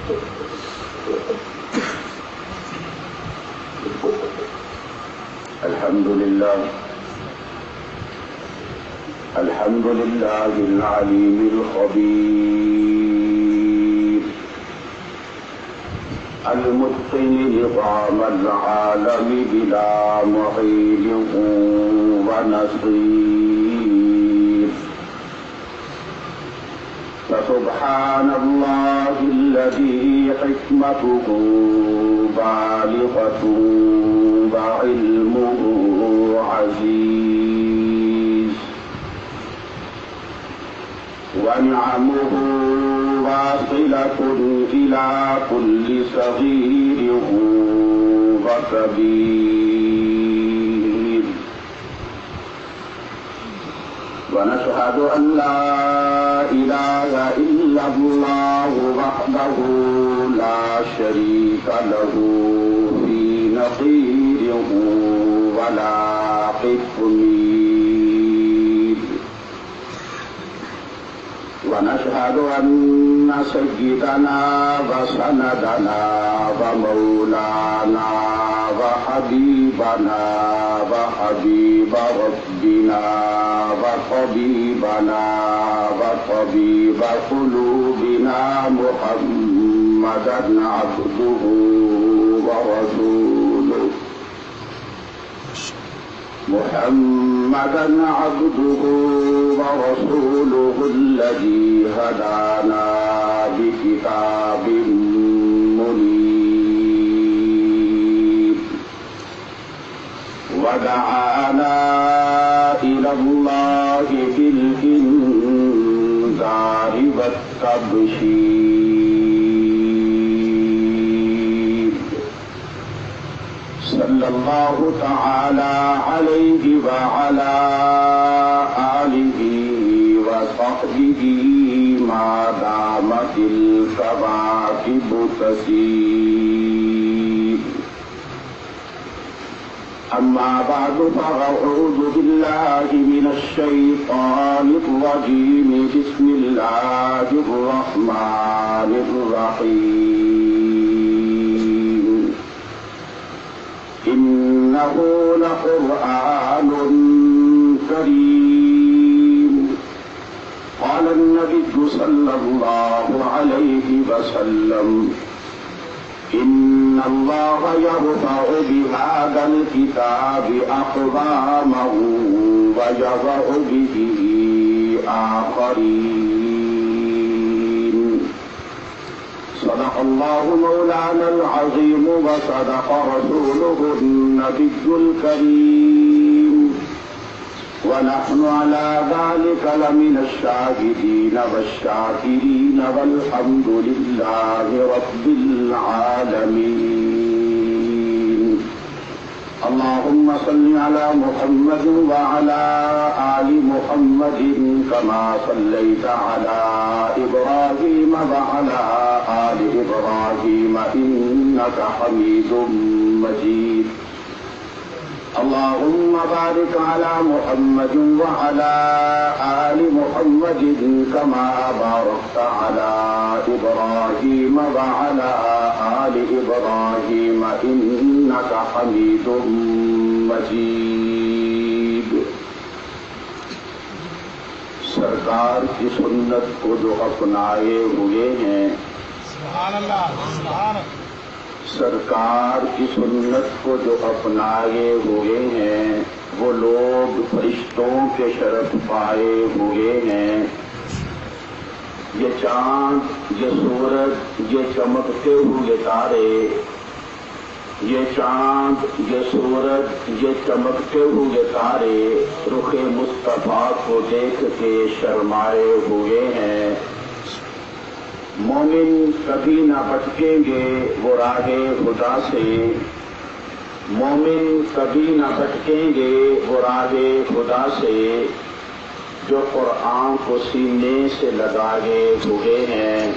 الحمد لله العليم الخبير المتقن نظام العالم بلا معين ونصير فسبحان الله الذي حكمته بالغة وعلمه عزيز ونعمه واصلة إلى كل صغير وكبير ونشهد أن لا إله إلا الله وحده لا شريك له في نظيره ولا قطمير ونشهد أن سيدنا وسندنا ومولانا وحبيبنا وحبيب ربنا وطبيبنا وطبيب قلوبنا محمدا عبده ورسوله محمدا عبده ورسوله الذي هدانا بكتاب منير ودعانا إلى الله بالإنذار والتبشير صلى الله تعالى عليه وعلى آله وصحبه ما دامت الكواكب تسير أما بعد فأعوذ بالله من الشيطان الرجيم بسم الله الرحمن الرحيم إنه لقرآن كريم قال النبي صلى الله عليه وسلم إن الله يرفع بهذا الكتاب أقواما ويضع به آخرين صدق الله مولانا العظيم وصدق رسوله النبي الكريم ونحن على ذلك لمن الشاهدين والشاكرين والحمد لله رب العالمين اللهم صل على محمد وعلى آل محمد كما صليت على إبراهيم وعلى آل إبراهيم إنك حميد مجيد اللهم بارك على محمد وعلى آل محمد كما باركت على إبراهيم وعلى آل إبراهيم إنك حميد مجيد سرکار کی سنت کو جو اپنائے ہوئے ہیں سبحان اللہ سبحان سرکار کی سنت کو جو اپنائے ہوئے ہیں وہ لوگ فرشتوں کے شرف پائے ہوئے ہیں یہ چاند یہ سورج یہ چمکتے ہوئے تارے یہ چاند یہ سورج یہ چمکتے ہوئے تارے رخ مصطفیٰ کو دیکھ کے شرمائے ہوئے ہیں مومن کبھی نہ بھٹکیں گے وہ راہ خدا سے مومن کبھی نہ بھٹکیں گے وہ راہ خدا سے جو قرآن کو سینے سے لگائے ہوئے ہیں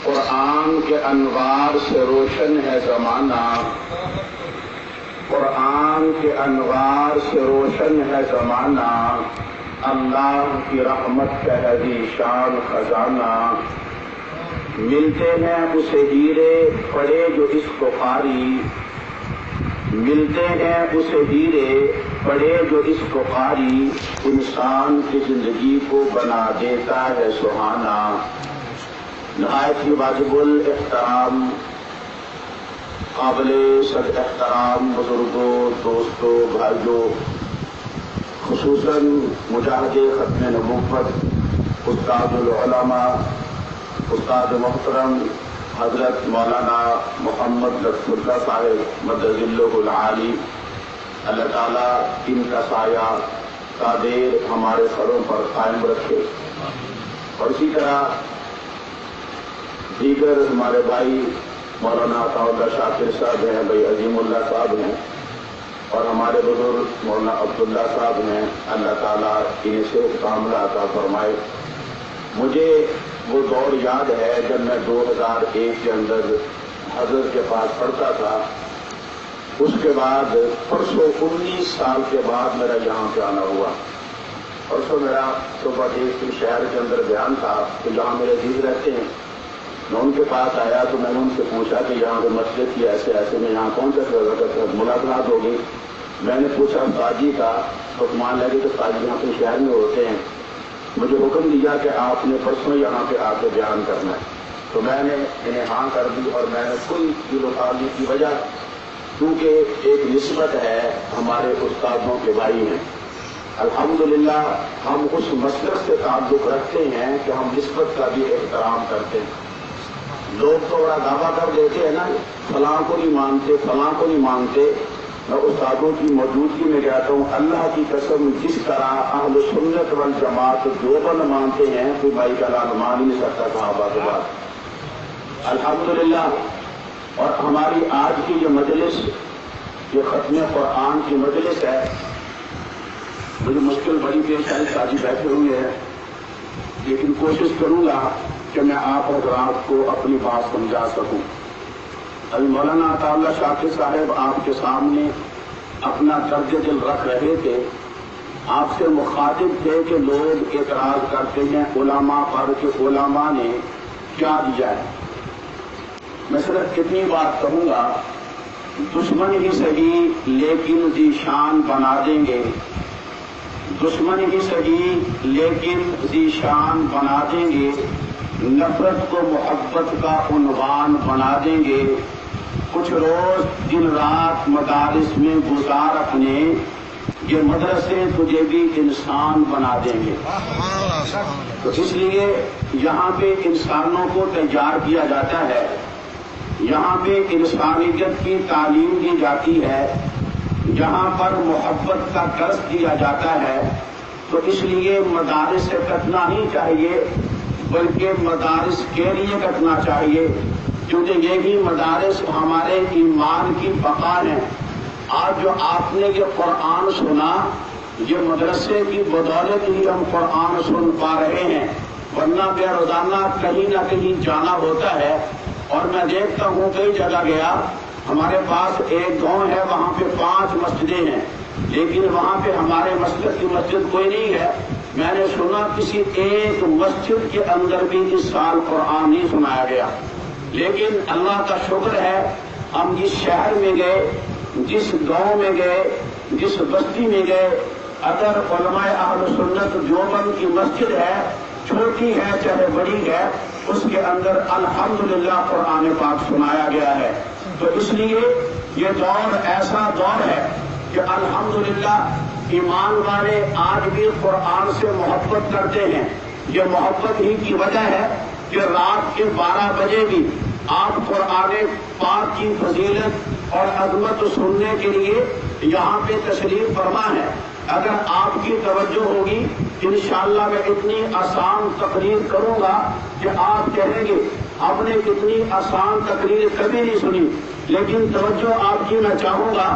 قرآن کے انوار سے روشن ہے زمانہ قرآن کے انوار سے روشن ہے زمانہ اللہ کی رحمت کا ہے شان خزانہ ملتے ہیں اسے ہیرے پڑے جو اس کو قاری، ملتے ہیں اسے ہیرے پڑے جو اس کو قاری، انسان کی زندگی کو بنا دیتا ہے سہانا۔ نہایت ہی واجب الاحترام قابل صد احترام بزرگوں، دوستوں، بھائیوں، خصوصاً مجاہد ختم نبوت استاد العلماء استاد محترم حضرت مولانا محمد لطف اللہ صاحب مدد اللہ العالی، اللہ تعالیٰ ان کا سایہ کا دیر ہمارے سروں پر قائم رکھے، اور اسی طرح دیگر ہمارے بھائی مولانا عطا اللہ شاکر صاحب ہیں، بھائی عظیم اللہ صاحب ہیں، اور ہمارے بزرگ مولانا عبداللہ صاحب ہیں، اللہ تعالیٰ انہیں سے کاملہ عطا فرمائے۔ مجھے وہ دور یاد ہے جب میں 2001 کے اندر حضرت کے پاس پڑھتا تھا، اس کے بعد پرسوں 19 سال کے بعد میرا یہاں پہ آنا ہوا۔ پرسوں میرا صبح ایک شہر کے اندر بیان تھا کہ جہاں میرے عزیز رہتے ہیں، میں ان کے پاس آیا تو میں نے ان سے پوچھا کہ یہاں پہ مسجد کی ایسے ایسے میں یہاں کون سا ملاقات ہوگی؟ میں نے پوچھا تاجی کا، تو مان لگے کہ تاجی یہاں پہ شہر میں ہوتے ہیں، مجھے حکم دیا کہ آپ نے پرسوں یہاں پہ آ کے بیان کرنا ہے۔ تو میں نے انہیں ہاں کر دی، اور میں نے کوئی دل و تعلق کی وجہ، کیونکہ ایک نسبت ہے، ہمارے استادوں کے بھائی ہیں، الحمدللہ ہم اس مسلک سے تعلق رکھتے ہیں کہ ہم نسبت کا بھی احترام کرتے ہیں۔ لوگ تو بڑا دعویٰ کر دیتے ہیں نا، فلاں کو نہیں مانتے، فلاں کو نہیں مانتے۔ میں استادوں کی موجودگی میں کہتا ہوں، اللہ کی قسم جس طرح اہل سنت والجماعت دیوبند مانتے ہیں کوئی بھائی کا لال مان ہی نہیں سکتا صحابہ کے بعد، الحمدللہ۔ اور ہماری آج کی یہ مجلس، یہ ختم قرآن کی مجلس ہے، مجھے مشکل بڑی پیش آئی، ساتھی بیٹھے ہوئے ہیں، لیکن کوشش کروں گا کہ میں آپ حضرات کو اپنی بات سمجھا سکوں۔ ابھی مولانا عطا اللہ شاکر صاحب آپ کے سامنے اپنا درد دل رکھ رہے تھے، آپ سے مخاطب تھے کہ لوگ اعتراض کرتے ہیں علماء پر کہ علماء نے کیا دیا ہے۔ میں صرف اتنی بات کہوں گا، دشمن ہی صحیح لیکن ذیشان بنا دیں گے، دشمن ہی صحیح لیکن ذیشان بنا دیں گے، نفرت کو محبت کا عنوان بنا دیں گے، کچھ روز دن رات مدارس میں گزار اپنے، یہ مدرسے تجھے بھی انسان بنا دیں گے۔ تو اس لیے یہاں پہ انسانوں کو تیار کیا جاتا ہے، یہاں پہ انسانیت کی تعلیم دی جاتی ہے، جہاں پر محبت کا درس دیا جاتا ہے۔ تو اس لیے مدارس سے کٹنا نہیں چاہیے، بلکہ مدارس کے لیے کٹنا چاہیے، کیونکہ یہی مدارس ہمارے ایمان کی بقا ہیں۔ آج جو آپ نے یہ قرآن سنا، یہ مدرسے کی بدولت ہی ہم قرآن سن پا رہے ہیں، ورنہ بے روزانہ کہیں نہ کہیں جانا ہوتا ہے۔ اور میں دیکھتا ہوں کئی جگہ گیا، ہمارے پاس ایک گاؤں ہے، وہاں پہ 5 مسجدیں ہیں، لیکن وہاں پہ ہمارے مسجد کی مسجد کوئی نہیں ہے۔ میں نے سنا کسی ایک مسجد کے اندر بھی اس سال قرآن نہیں سنایا گیا، لیکن اللہ کا شکر ہے، ہم جس شہر میں گئے، جس گاؤں میں گئے، جس بستی میں گئے، اگر علماء اہل سنت دیوبند کی مسجد ہے، چھوٹی ہے چاہے بڑی ہے، اس کے اندر الحمدللہ قرآن پاک سنایا گیا ہے۔ تو اس لیے یہ دور ایسا دور ہے کہ الحمدللہ ایمان والے آج بھی قرآن سے محبت کرتے ہیں۔ یہ محبت ہی کی وجہ ہے کہ رات کے 12 بجے بھی آپ قرآن پاک کی فضیلت اور عظمت سننے کے لیے یہاں پہ تشریف فرما ہے۔ اگر آپ کی توجہ ہوگی، انشاءاللہ میں اتنی آسان تقریر کروں گا کہ آپ کہیں گے آپ نے اتنی آسان تقریر کبھی نہیں سنی، لیکن توجہ آپ کی میں چاہوں گا،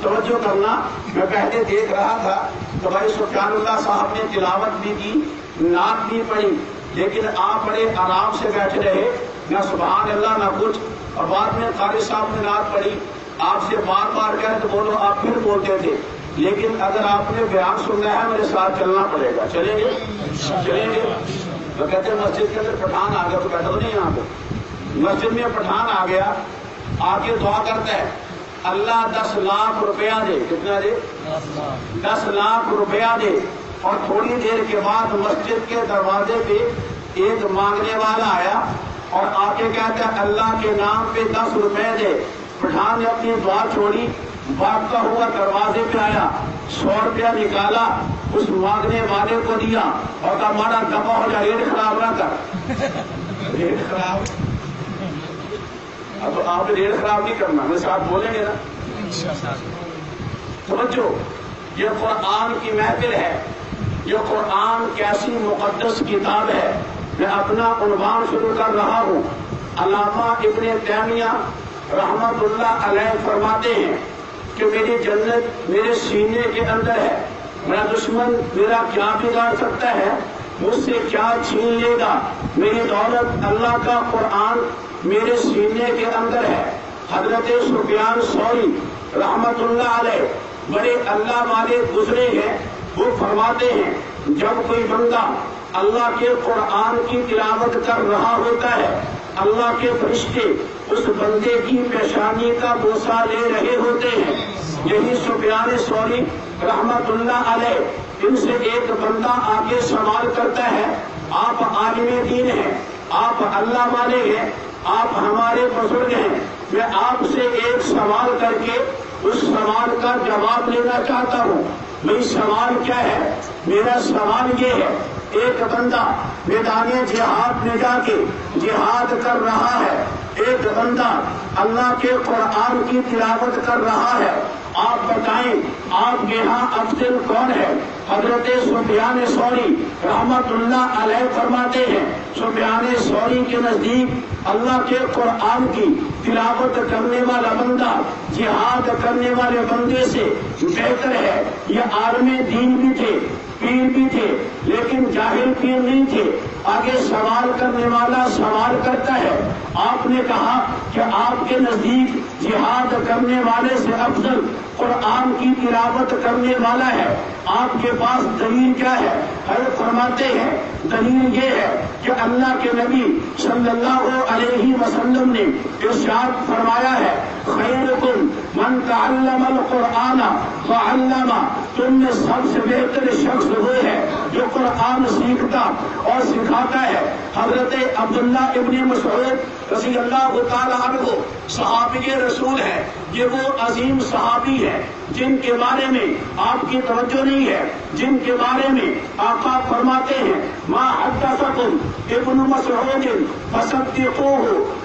توجہ کرنا۔ میں پہلے دیکھ رہا تھا تو بھائی سبحان اللہ صاحب نے تلاوت بھی کی، نعت بھی پڑھی، لیکن آپ بڑے آرام سے بیٹھے رہے، نہ سبحان اللہ نہ کچھ، اور بعد میں قاری صاحب نے نعت پڑھی، آپ سے بار بار کہے تو بولو، آپ پھر بولتے تھے۔ لیکن اگر آپ نے بیان سننا ہے میرے ساتھ چلنا پڑے گا، چلیں گے؟ چلیں گے؟ تو کہتے ہیں مسجد کے اندر پٹھان آ گیا، تو بیٹھا تو نہیں یہاں پہ، مسجد میں پٹھان آ گیا، آ کے دعا کرتا ہے اللہ 10 لاکھ روپیہ دے، کتنا دے؟ 10 لاکھ روپیہ دے. اور تھوڑی دیر کے بعد مسجد کے دروازے پہ ایک مانگنے والا آیا اور آ کے کہتا ہے اللہ کے نام پہ 10 روپے دے. پٹھان نے اپنی دعا چھوڑی، بھاگتا ہوا دروازے پہ آیا، 100 روپیہ نکالا، اس مانگنے والے کو دیا اور کہا مانا دفع ہو جا، ریٹ خراب نہ کر. ریٹ خراب، اب آپ ریٹ خراب نہیں کرنا، میں ساتھ بولیں گے نا. سمجھو یہ قرآن کی محفل ہے، یہ قرآن کیسی مقدس کتاب ہے. میں اپنا عنوان شروع کر رہا ہوں. علامہ ابن تیمیہ رحمت اللہ علیہ فرماتے ہیں کہ میری جنت میرے سینے کے اندر ہے، میرا دشمن میرا کیا بگاڑ سکتا ہے، مجھ سے کیا چھین لے گا، میری دولت اللہ کا قرآن میرے سینے کے اندر ہے. حضرت سفیان ثوری رحمت اللہ علیہ بڑے اللہ والے گزرے ہیں، وہ فرماتے ہیں جب کوئی بندہ اللہ کے قرآن کی تلاوت کر رہا ہوتا ہے، اللہ کے فرشتے اس بندے کی پیشانی کا بوسہ لے رہے ہوتے ہیں. یہی سفیان ثوری رحمت اللہ علیہ، ان سے ایک بندہ آگے سوال کرتا ہے آپ عالم دین ہیں، آپ اللہ والے ہیں، آپ ہمارے بزرگ ہیں، میں آپ سے ایک سوال کر کے اس سوال کا جواب لینا چاہتا ہوں. میری سوال کیا ہے؟ میرا سوال یہ ہے، ایک بندہ میدان جہاد میں جا کے جہاد کر رہا ہے، ایک بندہ اللہ کے قرآن کی تلاوت کر رہا ہے، آپ بتائیں آپ کے ہاں افضل کون ہے؟ حضرت سفیان ثوری رحمت اللہ علیہ فرماتے ہیں سفیان ثوری کے نزدیک اللہ کے قرآن کی تلاوت کرنے والا بندہ جہاد کرنے والے بندے سے بہتر ہے. یہ عالم دین بھی تھے، پیر بھی تھے، لیکن جاہل پیر نہیں تھے. آگے سوال کرنے والا سوال کرتا ہے آپ نے کہا کہ آپ کے نزدیک جہاد کرنے والے سے افضل قرآن کی تلاوت کرنے والا ہے، آپ کے پاس دلیل کیا ہے؟ حضرت فرماتے ہیں دلیل یہ ہے کہ اللہ کے نبی صلی اللہ علیہ وسلم نے ارشاد فرمایا ہے خیرکم من تعلم القرآن وعلم، تم میں سب سے بہتر شخص وہ ہے جو قرآن سیکھتا اور سکھاتا ہے. حضرت عبداللہ ابن مسعود رضی اللہ تعالیٰ عنہ صحابی رسول ہے، یہ وہ عظیم صحابی ہے جن کے بارے میں آپ کی توجہ نہیں ہے، جن کے بارے میں آقا فرماتے ہیں ما حدثکم ابن مسعود فصدقوہ،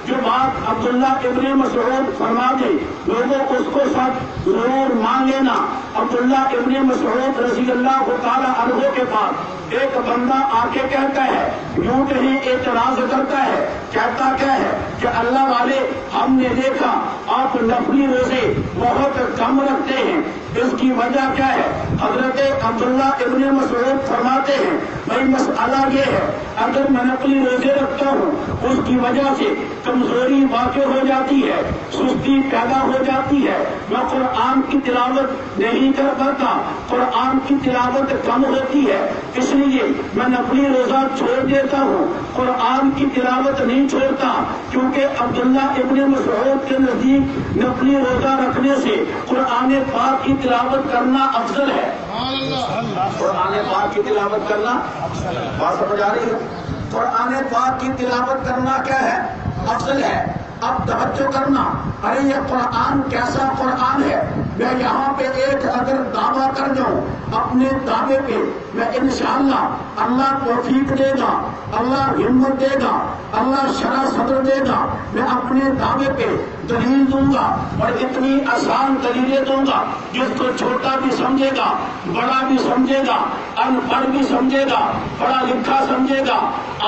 جو بات عبداللہ ابن مسعود فرما دے لوگوں اس کو سب ضرور مان لینا. عبداللہ ابن مسعود رضی اللہ تعالیٰ عنہ کے پاس ایک بندہ آ کے کہتا ہے، یوں کہیں اعتراض کرتا ہے، کہتا کیا ہے کہ اللہ والے ہم نے دیکھا آپ نفلی روزے بہت کم رکھتے ہیں، اس کی وجہ کیا ہے؟ حضرت عبداللہ ابن مسعود فرماتے ہیں بھائی مسئلہ یہ ہے اگر میں نفلی روزے رکھتا ہوں اس کی وجہ سے کمزوری واقع ہو جاتی ہے، سستی پیدا ہو جاتی ہے، میں قرآن کی تلاوت نہیں کر پاتا، قرآن کی تلاوت کم ہوتی ہے، اس لیے میں نفلی روزہ چھوڑ دیتا ہوں، قرآن کی تلاوت نہیں چھوڑتا. کیونکہ عبداللہ ابن مسعود کے نزدیک نفلی روزہ رکھنے سے قرآن پاک کی تلاوت کرنا افضل ہے. قرآن پاک کی تلاوت کرنا بات سمجھ آ رہی ہے؟ قرآن پاک کی تلاوت کرنا کیا ہے؟ افضل ہے. اب توجہ کرنا، ارے یہ قرآن کیسا قرآن ہے؟ میں یہاں پہ ایک اگر دعویٰ کر جاؤں اپنے دعوے پہ میں انشاءاللہ اللہ توفیق دے گا، اللہ ہمت دے گا، اللہ شرح صدر دے گا، میں اپنے دعوے پہ دلیل دوں گا اور اتنی آسان دلیلیں دوں گا جس کو چھوٹا بھی سمجھے گا، بڑا بھی سمجھے گا، ان پڑھ بھی سمجھے گا، پڑھا لکھا سمجھے گا،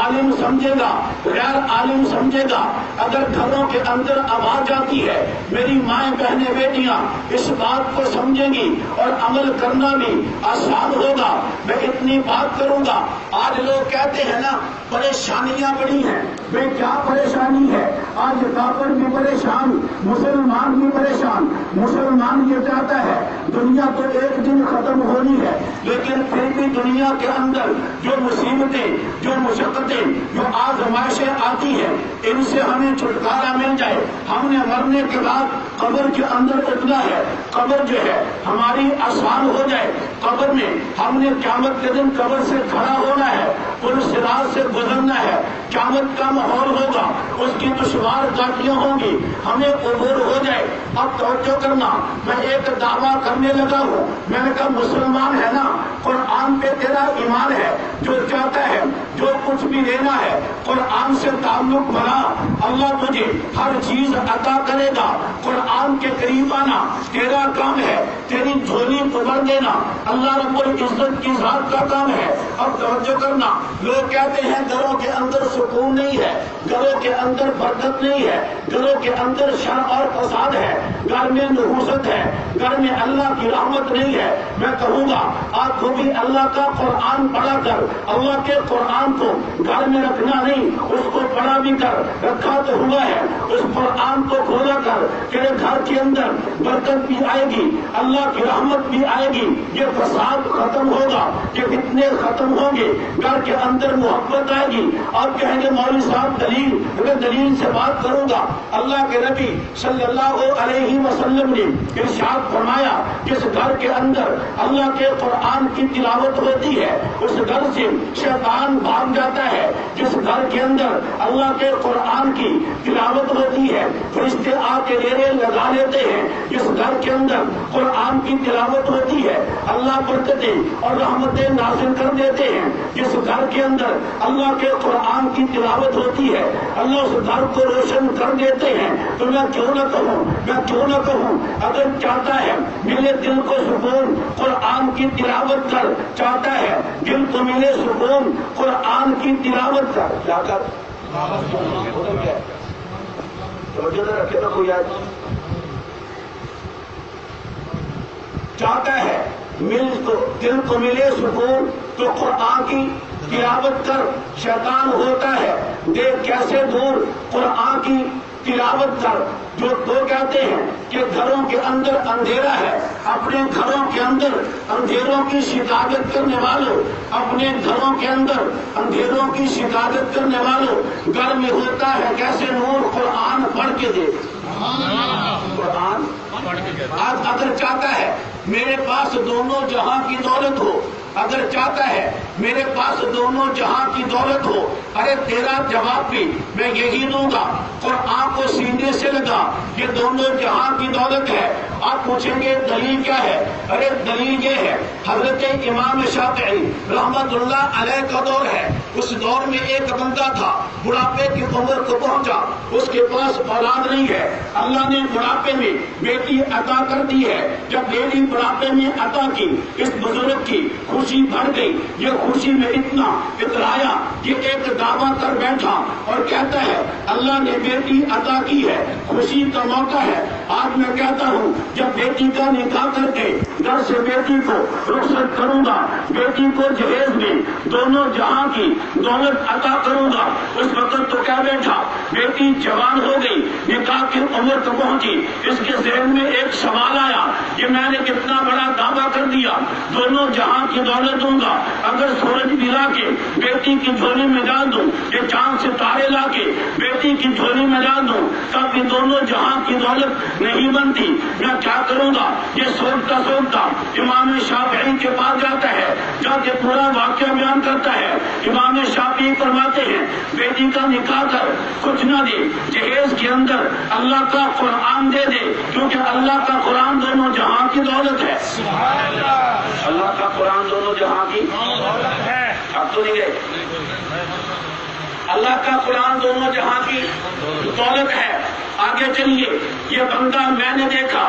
عالم سمجھے گا، غیر عالم سمجھے گا. اگر گھروں کے اندر آواز آتی ہے میری مائیں بہنیں بیٹیاں اس بات کو سمجھیں گی اور عمل کرنا بھی آسان ہوگا. میں اتنی بات کروں گا. آج لوگ کہتے ہیں نا پریشانیاں بڑی ہیں، میں کیا پریشانی ہے؟ آج کافر بھی پریشان، مسلمان بھی پریشان۔ مسلمان یہ چاہتا ہے دنیا تو ایک دن ختم ہونی ہے، لیکن پھر بھی دنیا کے اندر جو مصیبتیں، جو مشقتیں، جو آزمائشیں آتی ہیں، ان سے ہمیں چھٹکارا مل جائے۔ ہم نے مرنے کے بعد قبر کے اندر اتنا ہے، قبر جو ہے ہماری آسان ہو جائے۔ قبر میں ہم نے قیامت کے دن قبر سے کھڑا ہونا ہے، پل صراط سے گزرنا ہے، قیامت کا ماحول ہوگا، اس کی دشوار گاٹیاں ہوں گی، ہمیں عبور ہو جائے۔ اب توجہ کرنا، میں ایک دعویٰ کرنے لگا ہوں، میں نے کہا مسلمان ہے نا، قرآن پہ تیرا ایمان ہے، جو چاہتا ہے جو کچھ بھی لینا ہے قرآن سے تعلق بنا، اللہ تجھے ہر چیز عطا کرے گا۔ قرآن کے قریب آنا تیرا کام ہے، تیری جھولی پکڑ دینا اللہ رب العزت کی ذات کا کام ہے۔ اب توجہ کرنا، لوگ کہتے ہیں گھروں کے اندر سکون نہیں ہے، گھروں کے اندر برکت نہیں ہے، گھروں کے اندر شر اور فساد ہے، گھر میں نحوست ہے، گھر میں اللہ کی رحمت نہیں ہے۔ میں کہوں گا آپ کو بھی اللہ کا قرآن پڑھا کر، اللہ کے قرآن کو گھر میں رکھنا نہیں، اس کو پڑھا بھی کر، رکھا تو ہوا ہے، اس قرآن کو کھولا کر تیرے گھر کے اندر برکت بھی آئے گی، اللہ کی رحمت بھی آئے گی، یہ فساد ختم ہوگا، یہ فتنے ختم ہوں گے، گھر کے اندر محبت آئے گی۔ آپ کہیں گے مولوی صاحب دلیل، اگر دلیل سے بات کروں گا، اللہ کے نبی صلی اللہ علیہ وسلم نے ارشاد فرمایا جس گھر کے اندر اللہ کے قرآن کی تلاوت ہوتی ہے اس گھر سے شیطان بھاگ جاتا ہے، جس گھر کے اندر اللہ کے قرآن کی تلاوت ہوتی ہے فرشتے آ کے ڈیرے لگا لیتے ہیں، جس گھر کے اندر قرآن کی تلاوت ہوتی ہے اللہ برکتیں اور رحمتیں نازل کر دیتے ہیں، جس گھر کے اندر اللہ کے قرآن کی تلاوت ہوتی ہے اللہ اس گھر کو روشن کر دیتے ہیں۔ تو میں کیوں نہ کہوں اگر چاہتا ہے میرے دل کو سکون قرآن کی تلاوت کر، چاہتا ہے دل کو ملے سکون قرآن کی تلاوت کر، کیا کر رکھے نا کوئی آج چاہتا ہے دل کو ملے سکون تو قرآن کی تلاوت کر، شیطان ہوتا ہے دیکھ کیسے دور قرآن کی تلاوت کر۔ جو دو کہتے ہیں کہ گھروں کے اندر اندھیرا ہے، اپنے گھروں کے اندر اندھیروں کی شکایت کرنے والوں، اپنے گھروں کے اندر اندھیروں کی شکایت کرنے والوں، گھر میں ہوتا ہے کیسے نور قرآن پڑھ کے دے، قرآن آج اگر چاہتا ہے میرے پاس دونوں جہاں کی دولت ہو، اگر چاہتا ہے میرے پاس دونوں جہاں کی دولت ہو، ارے تیرا جواب بھی میں یہی دوں گا، قرآن کو سینے سے لگا، یہ دونوں جہاں کی دولت ہے۔ آپ پوچھیں گے دلیل کیا ہے؟ ارے دلیل یہ ہے حضرت امام شافعی رحمت اللہ علیہ کا دور ہے، اس دور میں ایک بندہ تھا بڑھاپے کی عمر کو پہنچا، اس کے پاس اولاد نہیں ہے، اللہ نے بڑھاپے میں بیٹی عطا کر دی ہے، جب بیٹی بڑھاپے میں عطا کی اس بزرگ کی خوشی بڑھ گئی، یہ خوشی میں اتنا اترایا یہ ایک دعویٰ کر بیٹھا اور کہتا ہے اللہ نے بیٹی عطا کی ہے، خوشی کا موقع ہے، آج میں کہتا ہوں جب بیٹی کا نکاح کر کے گھر سے بیٹی کو رخصت کروں گا، بیٹی کو جہیز میں دونوں جہاں کی دولت عطا کروں گا، اس وقت تو کیا بیٹھا بیٹی جوان ہو گئی، نکاح کی عمر کو پہنچی، اس کے ذہن میں ایک سوال آیا کہ میں نے کتنا بڑا دعویٰ کر دیا، دونوں جہاں کی دولت دوں گا، اگر سورج گرا کے بیٹی کی جھولی میں ڈال دوں، یہ چاند ستارے لا کے بیٹی کی جھولی میں ڈال دوں، تب یہ دونوں جہاں کی دولت نہیں بنتی، میں کیا کروں گا؟ یہ سوچتا امام شافعی کے پاس جاتا ہے، جا کے پورا واقعہ بیان کرتا ہے، امام شافعی فرماتے ہیں بیٹی کا نکاح کر، کچھ نہ دے، جہیز کے اندر اللہ کا قرآن دے دے، کیونکہ اللہ کا قرآن دونوں جہاں کی دولت ہے، اللہ کا قرآن دونوں جہاں کی دولت ہے، اب تو نہیں گئے، اللہ کا قرآن دونوں جہاں کی دولت ہے۔ آگے چلیے، یہ بندہ میں نے دیکھا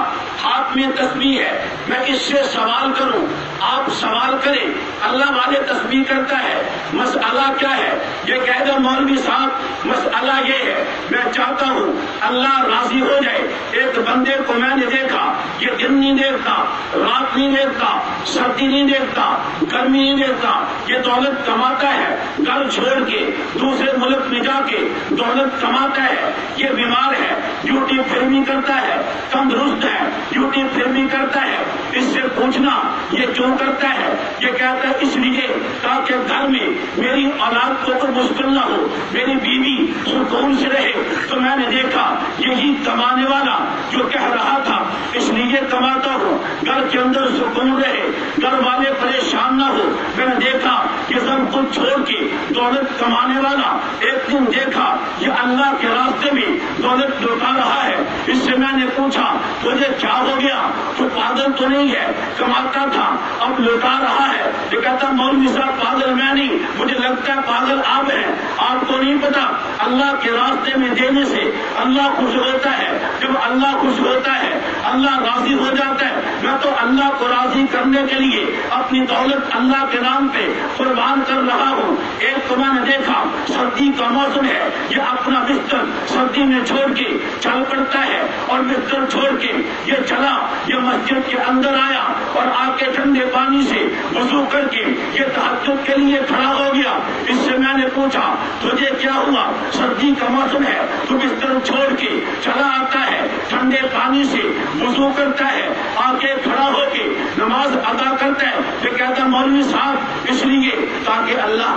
ہاتھ میں تسبیح ہے، میں اس سے سوال کروں، آپ سوال کریں، اللہ والے تسبیح کرتا ہے، مسئلہ کیا ہے؟ یہ کہہ دو مولوی صاحب مسئلہ یہ ہے، میں چاہتا ہوں اللہ راضی ہو جائے. ایک بندے کو میں نے دیکھا، یہ دن نہیں دیکھتا، رات نہیں دیکھتا، سردی نہیں دیکھتا، گرمی نہیں دیکھتا، یہ دولت کماتا ہے، گھر چھوڑ کے دوسرے ملک میں جا کے دولت کماتا ہے. یہ بیمار ہے، ڈیوٹی فلمی کرتا ہے، تندرست ہے، ڈیوٹی فلمی کرتا ہے. اس سے پوچھنا یہ کیوں کرتا ہے؟ یہ کہتا ہے اس لیے تاکہ گھر میں میری اولاد کو کوئی مشکل نہ ہو، میری بیوی سکون سے رہے. تو میں نے دیکھا یہی کمانے والا جو کہہ رہا تھا اس لیے کماتا ہوں گھر کے اندر سکون رہے، گھر والے پریشان نہ ہو. میں نے دیکھا کہ سب کچھ چھوڑ کے دولت کمانے والا ایک دن دیکھا یہ اللہ کے راستے میں دولت لوٹا رہا ہے. اس سے میں نے پوچھا تجھے کیا ہو گیا؟ تو پاگل تو نہیں ہے، کماتا تھا اب لوٹا رہا ہے. یہ کہتا مولوی صاحب پاگل میں نہیں، مجھے لگتا ہے پاگل آپ ہیں. آپ کو نہیں پتا اللہ کے راستے میں دینے سے اللہ خوش ہوتا ہے. جب اللہ خوش ہوتا ہے اللہ راضی ہو جاتا ہے. میں تو اللہ کو راضی کرنے کے لیے اپنی دولت اللہ کے نام پہ قربان کر رہا ہوں. ایک تو میں نے دیکھا سردی کا موسم ہے، یہ اپنا بستر سردی میں چھوڑ کے چل پڑتا ہے اور بستر چھوڑ کے یہ چلا، یہ مسجد کے اندر آیا اور آ کے ٹھنڈے پانی سے وضو کر کے یہ تہجد کے لیے کھڑا ہو گیا. اس سے میں نے پوچھا تجھے کیا ہوا؟ سردی کا موسم ہے تو بستر چھوڑ کے چلا آتا ہے، ٹھنڈے پانی سے وضو کرتا ہے، آ کے کھڑا ہو کے نماز ادا کرتا ہے. یہ کہتا مولوی صاحب اس لیے تاکہ اللہ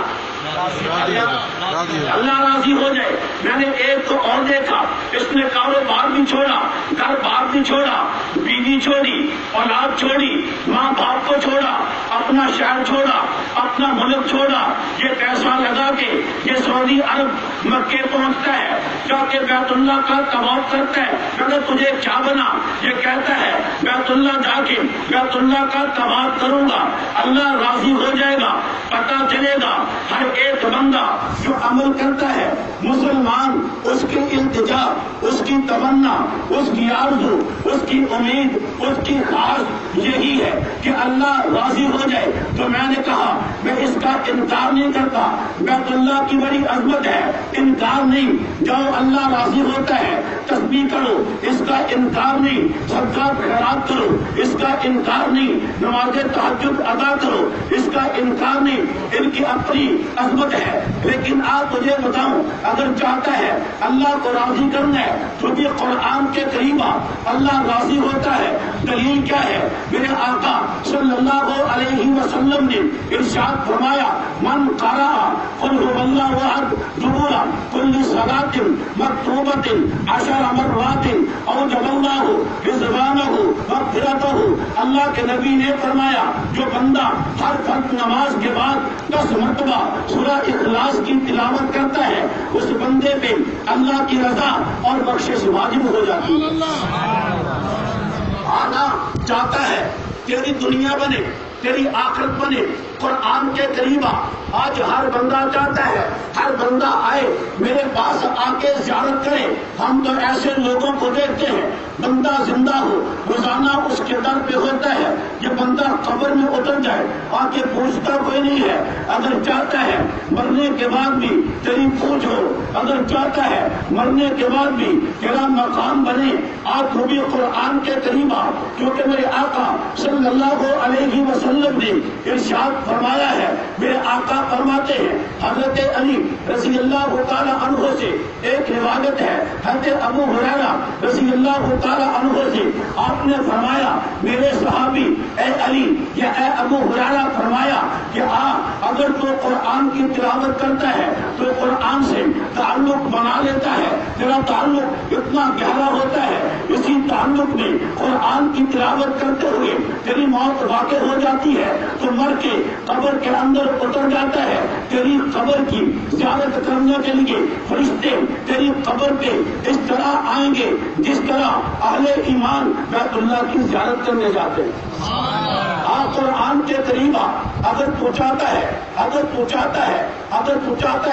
راضی ہو جائے. میں نے ایک کو اور دیکھا، اس نے کاروبار بھی چھوڑا، گھر بار بھی چھوڑا، بیوی چھوڑی، اولاد چھوڑی، ماں باپ کو چھوڑا، اپنا شہر چھوڑا، اپنا ملک چھوڑا. یہ پیسہ لگا کے یہ سعودی عرب مکے پہنچتا ہے، جا کے بیت اللہ کا طواف کرتا ہے. میں نے تجھے کیا بنا؟ یہ کہتا ہے بیت اللہ جا کے بیت اللہ کا طواف کروں گا، اللہ راضی ہو جائے گا. پتا چلے گا ہر ایک بندہ جو عمل کرتا ہے مسلمان، اس کی التجا، اس کی تمنا، اس کی آرزو، اس کی امید، اس کی خواہش یہی ہے کہ اللہ راضی ہو جائے. تو میں نے کہا میں اس کا انکار نہیں کرتا، بیت اللہ کی بڑی عظمت ہے، انکار نہیں. جاؤ اللہ راضی ہوتا ہے تسبیح کرو، اس کا انکار نہیں. صدقہ خیرات کرو، اس کا انکار نہیں. نماز تہجد ادا کرو، اس کا انکار نہیں. ان کی اپنی عظمت ہے. لیکن آپ مجھے بتاؤں اگر چاہتا ہے اللہ کو راضی کرنا ہے تو بھی قرآن کے قریب اللہ راضی ہوتا ہے. دلیل کیا ہے؟ میرے آقا صلی اللہ علیہ وسلم نے ارشاد فرمایا من قرأ قل هو الله احد دبر كل صلاة مكتوبة 10 مرات اوجب الله رضوانه مغفرته. اللہ کے نبی نے فرمایا جو بندہ ہر فرض نماز کے بعد 10 مرتبہ سورہ اخلاص کی تلاوت کرتا ہے اس بندے پہ اللہ کی رضا اور بخشش واجب ہو جاتی ہے. آنا چاہتا ہے تیری دنیا بنے، تیری آخرت بنے، قرآن کے قریب آج ہر بندہ چاہتا ہے ہر بندہ آئے میرے پاس آ کے زیارت کرے. ہم تو ایسے لوگوں کو دیکھتے ہیں بندہ زندہ ہو روزانہ اس کے در پہ ہوتا ہے، یہ بندہ قبر میں اتر جائے آ کے پوچھتا کوئی نہیں ہے. اگر چاہتا ہے مرنے کے بعد بھی تیری پوچھ ہو، اگر چاہتا ہے مرنے کے بعد بھی تیرا مقام بنے، آپ کو بھی قرآن کے قریب آ. کیونکہ میرے آقا صلی اللہ علیہ وسلم نے ارشاد فرمایا ہے، میرے آقا فرماتے ہیں حضرت علی رضی اللہ تعالی عنہ سے ایک روایت ہے حضرت ابو ہریرہ رضی اللہ تعالی عنہ سے آپ نے فرمایا میرے صحابی اے علی یا اے ابو ہریرہ فرمایا کہ اگر تو قرآن کی تلاوت کرتا ہے تو قرآن سے تعلق بنا لیتا ہے، تیرا تعلق اتنا گہرا ہوتا ہے، اسی تعلق میں قرآن کی تلاوت کرتے ہوئے تیری موت واقع ہو جاتی ہے تو مر کے قبر کے اندر اتر جاتا ہے. تیری قبر کی زیارت کرنے کے لیے فرشتے تیری قبر پہ اس طرح آئیں گے جس طرح اہل ایمان بیت اللہ کی زیارت کرنے جاتے ہیں. قرآن کے قریب اگر تو چاہتا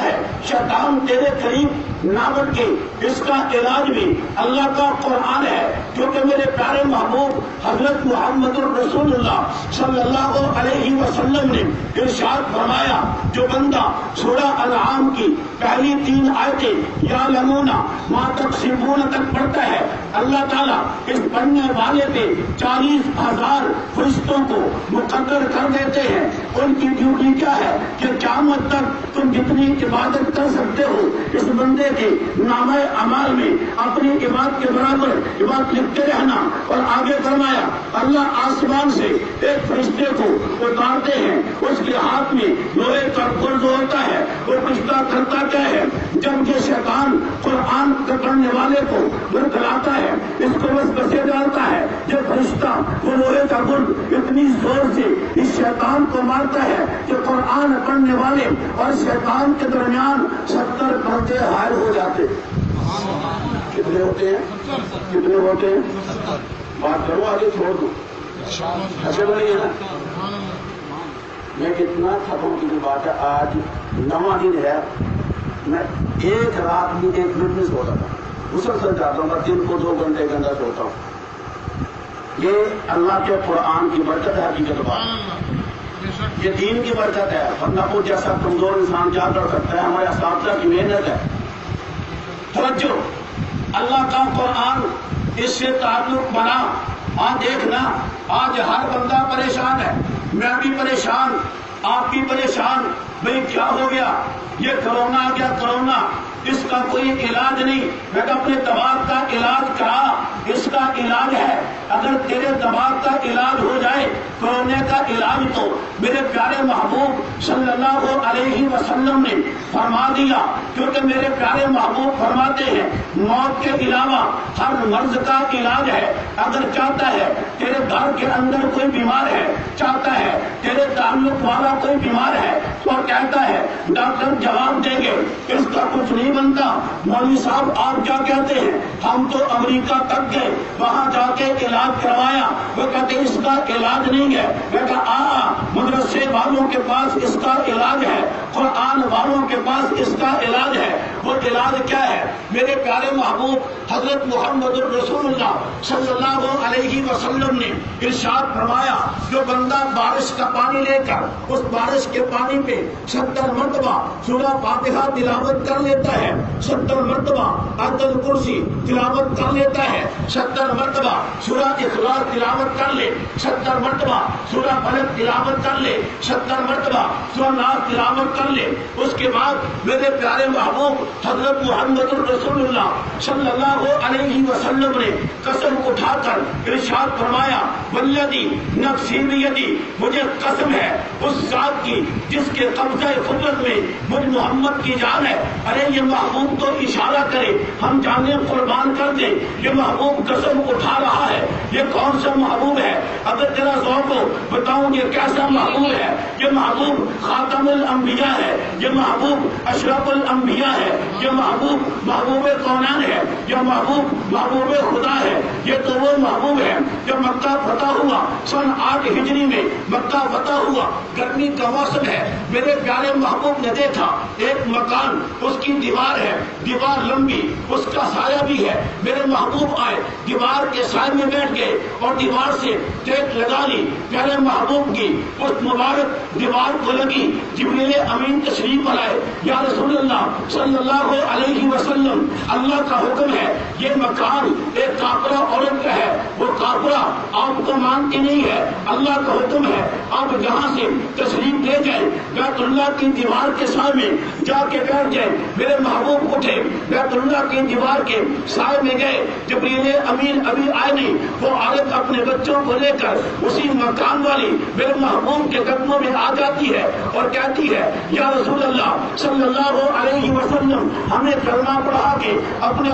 ہے شیطان تیرے قریب نہ بلکہ اس کا علاج بھی اللہ کا قرآن ہے، کیونکہ میرے پیارے محبوب حضرت محمد الرسول اللہ صلی اللہ علیہ وسلم نے ارشاد فرمایا، جو بندہ سورہ انعام کی پہلی 3 آیتیں یا لمونا ما تکسبون تک پڑھتا ہے، اللہ تعالیٰ اس پڑھنے والے پہ 40,000 فرشتوں کو مقرر کر دیتے ہیں۔ ان کی ڈیوٹی کیا ہے کہ قیامت تک تم جتنی عبادت کر سکتے ہو اس بندے کے نامہ اعمال میں اپنی عبادت کے برابر عبادت لکھتے رہنا۔ اور آگے فرمایا اللہ آسمان سے ایک فرشتے کو اتارتے ہیں، اس کے ہاتھ میں لوہے کا گرز ہوتا ہے، وہ فرشتہ کرتا کیا ہے، جب یہ شیطان قرآن پڑھنے والے کو برکھلاتا ہے، اس کو وسوسے ڈالتا ہے، یہ فرشتہ وہ لوہے کا گرز اتنی زور سے اس شیطان کو مارتا ہے کہ قرآن پڑھنے والے اور شیطان کے درمیان 70 پردے حائل ہو جاتے۔ کتنے ہوتے ہیں؟ کتنے ہوتے ہیں؟ بات کرو، آگے چھوڑ دو، ایسے بنی ہے نا۔ میں کتنا تھکوں کی بات ہے، آج 9واں دن ہے، میں ایک رات بھی 1 منٹ نہیں سوتا تھا، مسلسل جاتا ہوں، دن کو 2 گھنٹے سوتا ہوں۔ یہ اللہ کے قرآن کی برکت ہے، حقیقت بات، یہ دین کی برکت ہے، ورنہ کو جیسا کمزور انسان کیا کر سکتا ہے، ہمارے اساتذہ کی محنت ہے۔ توجہ، اللہ کا قرآن، اس سے تعلق بنا۔ آج دیکھنا، آج ہر بندہ پریشان ہے، میں بھی پریشان، آپ بھی پریشان، بھئی کیا ہو گیا، یہ کرونا آ گیا، کرونا، اس کا کوئی علاج نہیں۔ میں اپنے دماغ کا علاج کرا، اس کا علاج ہے۔ اگر تیرے دماغ کا علاج ہو جائے، کورونا کا علاج تو میرے پیارے محبوب صلی اللہ علیہ وسلم نے فرما دیا، کیونکہ میرے پیارے محبوب فرماتے ہیں موت کے علاوہ ہر مرض کا علاج ہے۔ اگر چاہتا ہے تیرے گھر کے اندر کوئی بیمار ہے، چاہتا ہے تیرے تعلق والا کوئی بیمار ہے، تو کہتا ہے ڈاکٹر جواب دیں گے اس کا کچھ نہیں بنتا، مولوی صاحب آپ کیا کہتے ہیں، ہم تو امریکہ تک گئے، وہاں جا کے علاج کروایا، وہ کہتے اس کا علاج نہیں ہے۔ میں کہا مدرسے والوں کے پاس اس کا علاج ہے، قرآن والوں کے پاس اس کا علاج ہے۔ وہ علاج کیا ہے؟ میرے پیارے محبوب حضرت محمد الرسول اللہ صلی اللہ علیہ وسلم نے ارشاد فرمایا، جو بندہ بارش کا پانی لے کر اس بارش کے پانی پہ 70 مرتبہ سورہ فاتحہ تلاوت کر لیتا ہے، 70 مرتبہ آیت الکرسی تلاوت کر لیتا ہے، 70 مرتبہ سورہ اخلاص تلاوت کر لے، 70 مرتبہ سورہ فلق تلاوت کر لے، 70 مرتبہ سورہ ناس تلاوت کر لے، اس کے بعد میرے پیارے محبوب حضرت محمد الرسول اللہ صلی اللہ علیہ وسلم نے قسم اٹھا کر ارشاد فرمایا، والذی نفسی بیدی، مجھے قسم ہے اس ذات کی جس کے قبضہ قدرت میں مجھ محمد کی جان ہے۔ ارے یہ محبوب تو اشارہ کرے، ہم جانیں قربان کر دیں، یہ محبوب قسم اٹھا رہا ہے، یہ کون سا محبوب ہے؟ اگر ذرا ذوق کو بتاؤں یہ کیسا محبوب ہے؟ یہ محبوب خاتم الانبیاء ہے، یہ محبوب اشرف الانبیاء ہے، یہ محبوب محبوب کونین ہے، یہ محبوب محبوب خدا ہے۔ یہ تو وہ محبوب ہے جب مکہ فتح ہوا سن 8 ہجری میں، مکہ فتح ہوا، گرمی کا موسم ہے، میرے پیارے محبوب نے دیکھا ایک مکان، اس کی دیوار ہے، دیوار لمبی، اس کا سایہ بھی ہے، میرے محبوب آئے، دیوار کے سائے میں بیٹھ گئے اور دیوار سے ٹیک لگا لی، پیارے محبوب کی اس مبارک دیوار کو لگی، جبریل امین تشریف لائے، یا رسول اللہ صلی اللہ علیہ وسلم، اللہ کا حکم ہے یہ مکان ایک کافرہ عورت کا ہے، وہ کافرہ آپ کو مانتی نہیں ہے، اللہ کا حکم ہے آپ یہاں سے تشریف لے جائیں، بیت اللہ کی دیوار کے سائے میں جا کے بیٹھ جائیں۔ میرے محبوب اٹھے، بیت اللہ کی دیوار کے سائے میں گئے، جبریل امین ابھی آئے نہیں، وہ عورت اپنے بچوں کو لے کر اسی مکان والی میرے محبوب کے قدموں میں آ جاتی ہے اور کہتی ہے، یا رسول اللہ صلی اللہ علیہ وسلم، ہمیں کلمہ پڑھا کے اپنے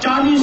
40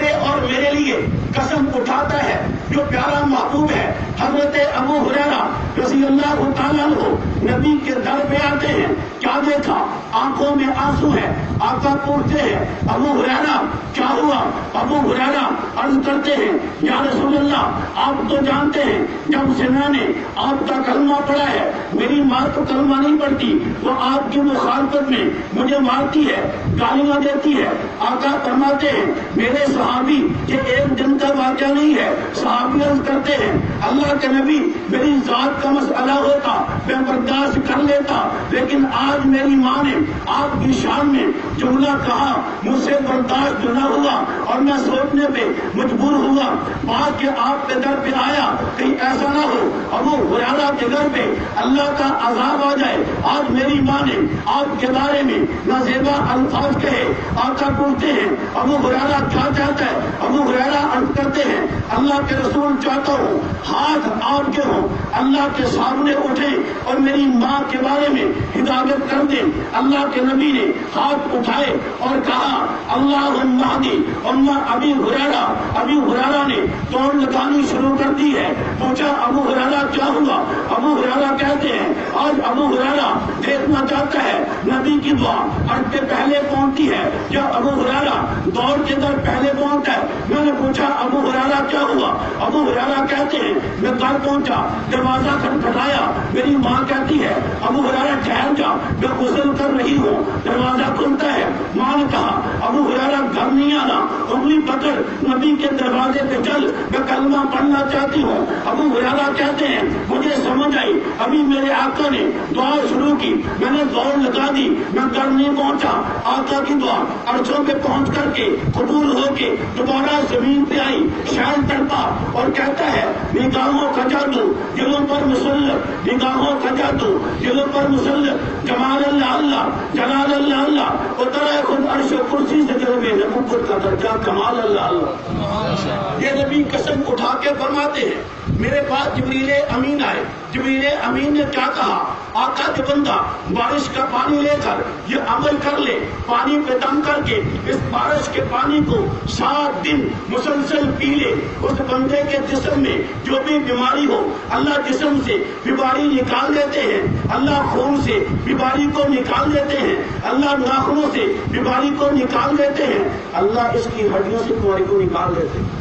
تیرے اور میرے لیے قسم اٹھاتا ہے جو پیارا محبوب ہے حضرت ابو ہریرہ رضی اللہ تعالیٰ عنہ نبی کے در پہ آتے ہیں. کیا دیکھا؟ آنکھوں میں آنسو ہے. آقا پوچھتے ہیں ابو ہریرہ کیا ہوا؟ ابو ہریرہ عرض کرتے ہیں یا رسول اللہ آپ تو جانتے ہیں جب سے میں نے آپ کا کلمہ پڑھا ہے میری ماں تو کلمہ نہیں پڑھتی، وہ آپ کی مخالفت میں مجھے مارتی ہے، گالیاں دیتی ہے. آقا فرماتے ہیں میرے صحابی یہ ایک دن کا واقعہ نہیں ہے. صحابی عرض کرتے ہیں اللہ کے نبی میری ذات کا مسئلہ ہوتا میں برداشت کر لیتا، لیکن آج میری ماں نے آپ کی شان میں جملہ کہا مجھ سے برداشت نہ ہوا اور میں سوچنے پہ مجبور ہوا. بات کہ آپ کے در پہ آیا کہیں ایسا نہ ہو ابو ہریرہ کے گھر پہ اللہ کا عذاب آ جائے. آج میری ماں نے آپ کے بارے میں نازیبا الفاظ کہے. آقا پوچھتے ہیں ابو ہریرہ کیا چاہتا ہے؟ ابو ہریرہ عرض کرتے ہیں اللہ کے رسول چاہتا ہوں ہاتھ آپ کے ہوں، اللہ کے سامنے اٹھے اور میری ماں کے بارے میں ہدایت کر دیں. اللہ کے نبی نے ہاتھ اٹھائے اور کہا اللہم اہدی اما ابی ہریرہ. ابی ہریرہ نے دوڑ لگانی شروع کر دی ہے. پوچھا ابو ہریرہ کیا ہوا؟ ابو ہریرہ کہتے ہیں آج ابو ہریرہ دیکھنا چاہتا ہے نبی کی دعا عرض کے پہلے پہنچتی ہے یا ابو ہریرہ دوڑ کے در پہلے پہنچتا ہے. میں نے پوچھا ابو ہریرہ کیا ہوا؟ ابو ہریرہ کہتے ہیں میں گھر پہنچا، دروازہ کھٹکھٹایا، میری ماں کہتی ہے ابو ہریرہ ٹھہر جا میں غسل کر رہی ہوں. دروازہ کھلتا ہے، ماں نے کہا ابو ہریرہ گھر نہیں آنا، انگلی پکڑ نبی کے دروازے پہ چل میں کلمہ پڑھنا چاہتی ہوں. ابو ہریرہ کہتے ہیں مجھے سمجھ آئی ابھی میرے آقا نے دعا شروع کی، میں نے دوڑ لگا دی، میں گھر نہیں پہنچا. آقا کی دعا عرصوں پہ پہنچ کر کے قبول ہو کے دوبارہ زمین پہ آئی. شان تڑپا اور کہتا ہے نگاہوں کا جادو دلوں پر مسلط، نگاہوں کا جادو دلوں پر مسلط، جمال اللہ اللہ جلال اللہ اللہ اترا خود عرش و کرسی سے جلوے نبوت کا درجہ کمال اللہ اللہ. یہ نبی قسم اٹھا کے فرماتے ہیں میرے پاس جبریل امین آئے. جبریل امین نے کیا کہا؟ آقا کے بندہ بارش کا پانی لے کر یہ عمل کر لے، پانی پہ دم کر کے اس بارش کے پانی کو 7 دن مسلسل پی لے. اس بندے کے جسم میں جو بھی بیماری ہو اللہ جسم سے بیماری نکال دیتے ہیں، اللہ خون سے بیماری کو نکال دیتے ہیں، اللہ ناخنوں سے بیماری کو نکال دیتے ہیں، اللہ اس کی ہڈیوں سے بیماری کو نکال دیتے ہیں.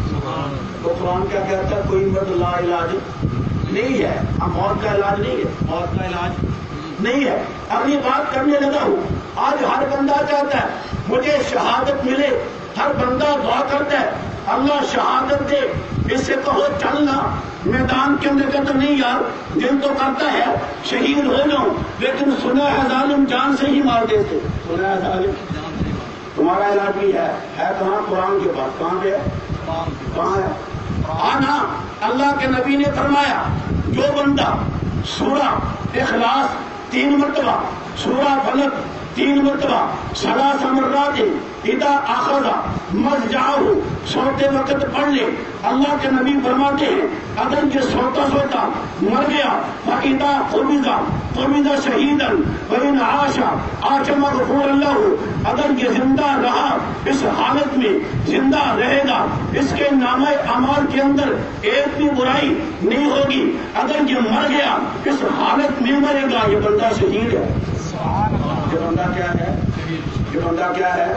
تو قرآن کیا کہتا ہے؟ کوئی مرد لا علاج نہیں ہے. اب موت کا علاج نہیں ہے، موت کا علاج نہیں ہے. اگلی بات کرنے لگا ہوں. آج ہر بندہ چاہتا ہے مجھے شہادت ملے، ہر بندہ دعا کرتا ہے اللہ شہادت دے. اس سے کہو چلنا میدان کے اندر کا تو نہیں یار، دل تو کرتا ہے شہید ہو جاؤں، لیکن سنا ہے ظالم جان سے ہی مار دیتے. سنا ہے ظالم تمہارا علاج بھی ہے کہاں؟ قرآن کے پاس. کہاں پہ ہے؟ کہاں ہے؟ آنا. اللہ کے نبی نے فرمایا جو بندہ سورہ اخلاص 3 مرتبہ، سورہ فلق 3 مرتبہ، ثلاث مرات اذا اخذ مضجعہ سوتے وقت پڑھ لے. اللہ کے نبی فرماتے ہیں اگر یہ سوتا سوتا مر گیا فاذا قبض شہیدا وان عاش عاش مغفور اللہ، اگر یہ زندہ رہا اس حالت میں زندہ رہے گا، اس کے نامہ اعمال کے اندر ایک بھی برائی نہیں ہوگی. اگر یہ مر گیا اس حالت میں مرے گا یہ بندہ شہید ہے. یہ بندہ کیا ہے؟ یہ بندہ کیا ہے؟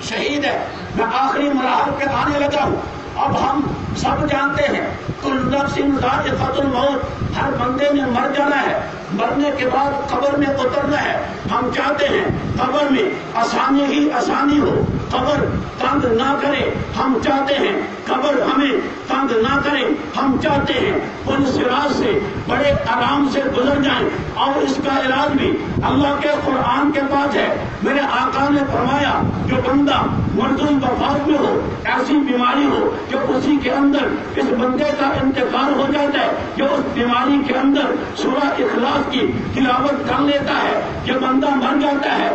شہید ہے. میں آخری مراحل پہ آنے لگا ہوں. اب ہم سب جانتے ہیں کل نفس ذائقۃ الموت، ہر بندے نے مر جانا ہے، مرنے کے بعد قبر میں اترنا ہے. ہم چاہتے ہیں قبر میں آسانی ہی آسانی ہو، قبر تنگ نہ کرے. ہم چاہتے ہیں قبر ہمیں تنگ نہ کرے. ہم چاہتے ہیں پل صراط سے بڑے آرام سے گزر جائیں. اور اس کا علاج بھی اللہ کے قرآن کے پاس ہے. میرے آقا نے فرمایا جو بندہ مرض الوفات میں ہو، ایسی بیماری ہو کہ اسی کے اندر اس بندے کا انتقال ہو جاتا ہے، جو اس بیماری کے اندر سورہ اخلاص کی تلاوت کر لیتا ہے، یہ بندہ مر جاتا ہے.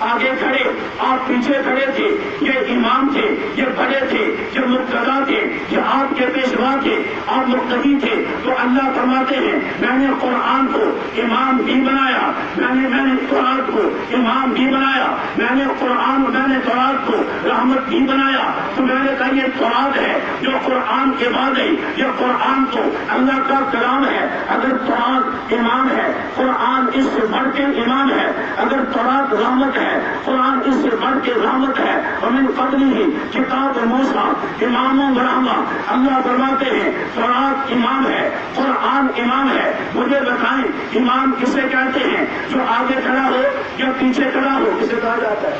آگے کھڑے، آپ پیچھے کھڑے تھے، یہ امام تھے، یہ بڑے تھے، یہ مقتدا تھے، یہ آپ کے پیشوا تھے، آپ مقتدی تھے، تو اللہ فرماتے ہیں میں نے قرآن کو امام بھی بنایا، میں نے تورات کو امام بھی بنایا، میں نے تورات کو رحمت بھی بنایا۔ تو میں نے کہا یہ تورات ہے جو قرآن کے بعد ہے، یہ قرآن تو اللہ کا کلام ہے۔ اگر تورات امام ہے، قرآن اس سے بڑھ کے امام ہے۔ اگر تورات رحمت ہے، قرآن اس سے بڑھ کے رحمت ہے۔ ومن قبلہ کتاب موسیٰ امام و رحمہ، اللہ فرماتے ہیں تورات امام ہے، قرآن امام ہے۔ مجھے بتائیں امام کسے کہتے ہیں؟ جو آگے کھڑا ہو یا پیچھے کھڑا ہو، کسے کہا جاتا ہے؟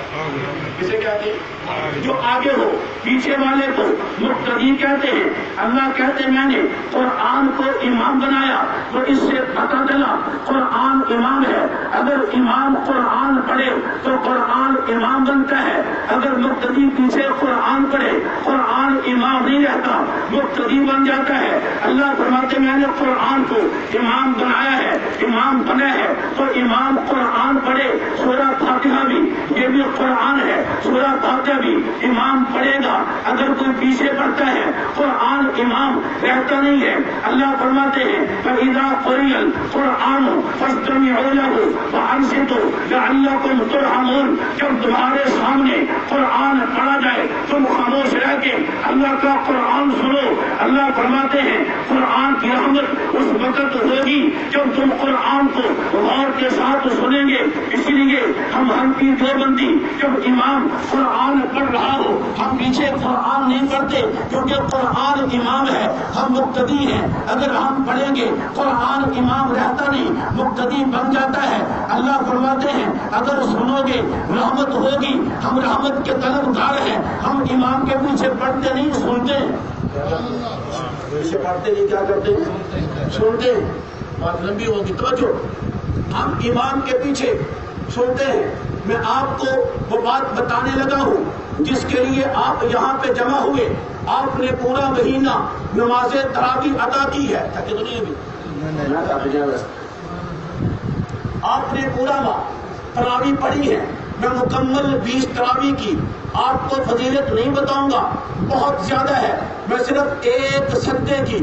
کسے کہتے ہیں؟ جو آگے ہو، پیچھے والے کو مقتدی کہتے ہیں۔ اللہ کہتے ہیں میں نے قرآن کو امام بنایا، تو اس سے پتہ چلا قرآن امام ہے۔ اگر امام قرآن پڑھے تو قرآن امام بنتا ہے، اگر مقتدی پیچھے قرآن پڑھے قرآن امام نہیں رہتا، مقتدی بن جاتا ہے۔ اللہ فرماتے میں نے قرآن کو امام بنایا ہے، امام بنا ہے، تو امام قرآن پڑھے۔ سورہ فاتحہ بھی یہ بھی قرآن ہے، سورہ فاتحہ بھی امام پڑھے گا۔ اگر کوئی پیچھے پڑھتا ہے قرآن امام رہتا نہیں ہے۔ اللہ فرماتے ہیں فَإِذَا قُرِئَ الْقُرْآنُ فَاسْتَمِعُوا لَهُ وَأَنصِتُوا لَعَلَّكُمْ تُرْحَمُونَ۔ جب تمہارے سامنے قرآن پڑھا جائے تم خاموش رہ کے اللہ کا قرآن سنو۔ اللہ فرماتے ہیں قرآن کی رحمت اس وقت ہوگی جب تم قرآن کو غور کے ساتھ سنیں گے۔ اسی لیے ہم حنفی دیوبندی جب امام قرآن پڑھ رہا ہو ہم پیچھے قرآن نہیں پڑھتے، کیونکہ قرآن امام ہے، ہم مقتدی ہیں۔ اگر ہم پڑھیں گے قرآن امام رہتا نہیں، مقتدی بن جاتا ہے۔ اللہ فرماتے ہیں اگر سنو گے رحمت ہوگی، ہم رحمت کے طلبگار ہیں، ہم امام کے پیچھے پڑھتے نہیں سنتے، پیچھے پڑھتے نہیں کیا کرتے سنتے۔ بات لمبی ہوگی توجہ، ہم امام کے پیچھے سنتے ہیں۔ میں آپ کو وہ بات بتانے لگا ہوں جس کے لیے آپ یہاں پہ جمع ہوئے۔ آپ نے پورا مہینہ نماز تراویح ادا کی ہے، آپ نے پورا تراویح پڑھی ہے۔ میں مکمل 20 تراویح کی، آپ کو فضیلت نہیں بتاؤں گا، بہت زیادہ ہے۔ میں صرف ایک سجدے کی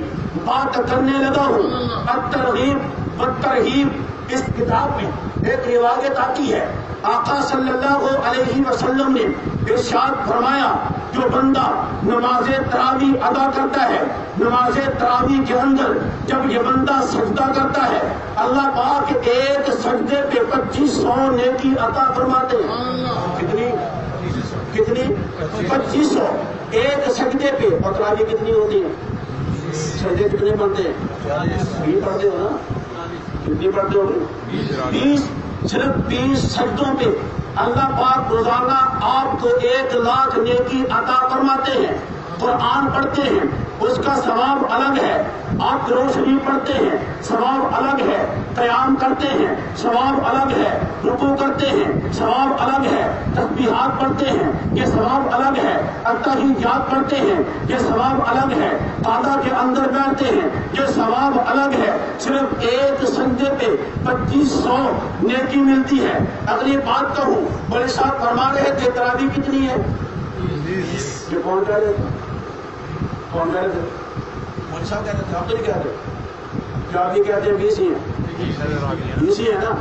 بات کرنے لگا ہوں۔ الترغیب والترہیب اس کتاب میں ایک روایت آتی ہے، آقا صلی اللہ علیہ وسلم نے ارشاد فرمایا جو بندہ نماز تراویح ادا کرتا ہے، نماز تراویح کے اندر جب یہ بندہ سجدہ کرتا ہے اللہ پاک ایک سجدے پہ 2500 نیکی عطا فرماتے ہیں۔ کتنی 2500 ایک سجدے پہ۔ اور تراویح کتنی ہوتی ہے؟ سجدے کتنے پڑھتے ہیں؟ 20 پڑھتے ہو نا؟ کتنی پڑھتے ہو؟ 20۔ صرف 20 سجدوں پہ اللہ پاک روزانہ آپ کو 1 لاکھ نیکی عطا فرماتے ہیں۔ قرآن پڑھتے ہیں اس کا ثواب الگ ہے، آپ روشنی پڑھتے ہیں ثواب الگ ہے، قیام کرتے ہیں ثواب الگ ہے، رکوع کرتے ہیں ثواب الگ ہے، تسبیحات پڑھتے ہیں یہ ثواب الگ ہے، التحیات پڑھتے ہیں یہ ثواب الگ ہے، قعدہ کے اندر بیٹھتے ہیں یہ ثواب الگ ہے۔ صرف ایک سجدے پہ 2500 نیکی ملتی ہے۔ اگلی بات کہوں، بڑے صاحب فرما رہے تھے تراویح کتنی ہے؟ یہ کون کہہ رہے تھے؟ کون کہہ رہے تھے؟ مولوی صاحب کہہ رہے تھے، آپ تو نہیں کہہ رہے؟ کیا بھی کہتے ہیں 20 ہی ہیں؟ 20 ہی ہے نا؟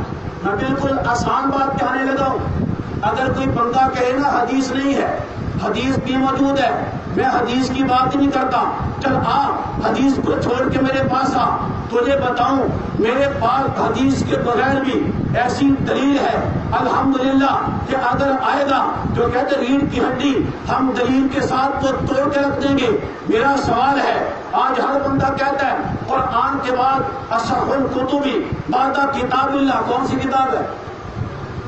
میں بالکل آسان بات کہنے لگا ہوں۔ اگر کوئی بندہ کہے نا حدیث نہیں ہے، حدیث بھی موجود ہے، میں حدیث کی بات نہیں کرتا، چل آ حدیث کو چھوڑ کے میرے پاس آ، تجھے بتاؤں میرے پاس حدیث کے بغیر بھی ایسی دلیل ہے الحمدللہ کہ اگر آئے گا جو کہتے ریڑھ کی ہڈی ہم دلیل کے ساتھ وہ توڑ کے رکھ دیں گے۔ میرا سوال ہے، آج ہر بندہ کہتا ہے قرآن کے بعد اصح الکتب بعد کتاب اللہ، کون سی کتاب ہے؟